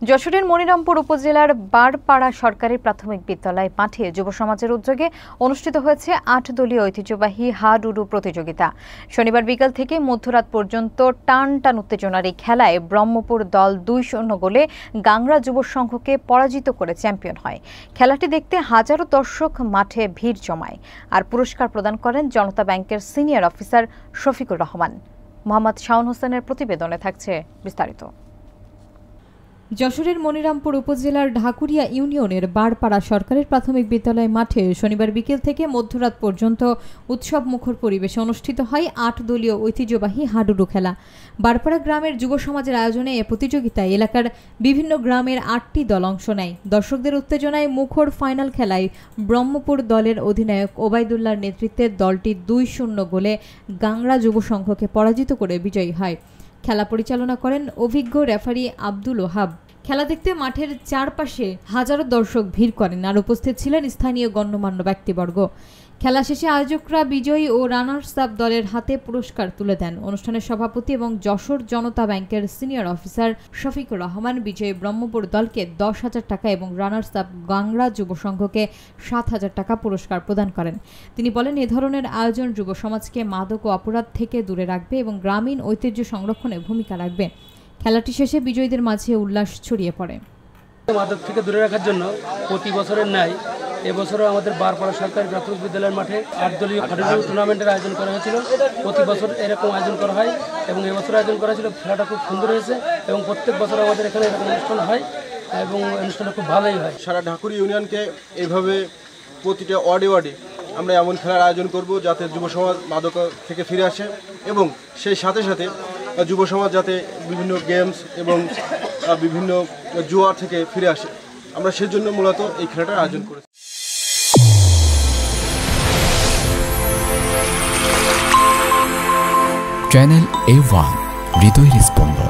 যশোরের মনিরামপুর উপজেলার বারপাড়া সরকারি প্রাথমিক বিদ্যালয় মাঠে যুব সমাজের উদ্যোগে অনুষ্ঠিত হয়েছে ৮ দলীয় ঐতিহ্যবাহী হাডুডু প্রতিযোগিতা। শনিবার বিকাল থেকে মধ্যরাত পর্যন্ত টান টান উত্তেজনার এই খেলায় ব্রহ্মপুর দল ২-০ গোলে গাংড়া যুব সংঘকে পরাজিত করে চ্যাম্পিয়ন হয়। খেলাটি দেখতে হাজারো দর্শক মাঠে ভিড় জমায়। আর পুরস্কার প্রদান করেন জনতা ব্যাংকের সিনিয়র অফিসার শফিকুর রহমান। মোহাম্মদ শাওন হোসেনের প্রতিবেদনে থাকছে বিস্তারিত। যশোরের মনিরামপুর উপজেলার ঢাকুরিয়া ইউনিয়নের বারপাড়া সরকারি প্রাথমিক বিদ্যালয় মাঠে শনিবার বিকেল থেকে মধ্যরাত পর্যন্ত উৎসব মুখর পরিবেশে অনুষ্ঠিত হয় ৮ দলীয় ঐতিহ্যবাহী হাডুডু খেলা। বারপাড়া গ্রামের যুব সমাজের আয়োজনে এ প্রতিযোগিতায় এলাকার বিভিন্ন গ্রামের ৮টি দল অংশ নেয়। দর্শকদের উত্তেজনায় মুখর ফাইনাল খেলায় ব্রহ্মপুর দলের অধিনায়ক ওবায়দুল্লাহর নেতৃত্বে দলটি ২-০ গোলে গাংড়া যুব সংঘকে পরাজিত করে বিজয়ী হয়। খেলা পরিচালনা করেন অভিজ্ঞ রেফারি আব্দুল ওহাব। খেলা দেখতে মাঠের চারপাশে হাজারো দর্শক ভিড় করেন আর উপস্থিত ছিলেন স্থানীয় গণ্যমান্য ব্যক্তিবর্গ। খেলা শেষে আয়োজকরা বিজয়ী ও রানার্স আপ দলের হাতে পুরস্কার তুলে দেন। অনুষ্ঠানের সভাপতি এবং যশোর জনতা ব্যাংকের সিনিয়র অফিসার শফিকুর রহমান বিজয়ী ব্রহ্মপুর দলকে ১০,০০০ টাকা এবং রানার্স আপ গাংড়া যুব সংঘকে ৭,০০০ টাকা পুরস্কার প্রদান করেন। তিনি বলেন, এ ধরনের আয়োজন যুব সমাজকে মাদক ও অপরাধ থেকে দূরে রাখবে এবং গ্রামীণ ঐতিহ্য সংরক্ষণে ভূমিকা রাখবে। খেলাটি শেষে বিজয়ীদের মাঝে উল্লাস ছড়িয়ে পড়ে। মাদক থেকে দূরে রাখার জন্য প্রতি বছরের ন্যায় এবছরও আমাদের বারপাড়া সরকারি প্রাথমিক বিদ্যালয়ের মাঠে ৮ দলীয় হাডুডু টুর্নামেন্টের আয়োজন করা হয়েছিল। প্রতি বছর এরকম আয়োজন করা হয় এবং এবছর আয়োজন করা হয়েছিল। খেলাটা খুব সুন্দর হয়েছে এবং প্রত্যেক বছর আমাদের এখানে এরকম অনুষ্ঠান হয় এবং অনুষ্ঠানটা খুব ভালোই হয়। সারা ঢাকুরিয়া ইউনিয়নকে এইভাবে প্রতিটা ওয়ার্ডে আমরা এমন খেলার আয়োজন করব যাতে যুব সমাজ মাদক থেকে ফিরে আসে এবং সেই সাথে সাথে যুব সমাজ যাতে বিভিন্ন গেমস এবং বিভিন্ন জুয়া থেকে ফিরে আসে। আমরা সেজন্য মূলত এই খেলাটার আয়োজন করেছি। চ্যানেল A1 হৃদয়ের স্পন্দন।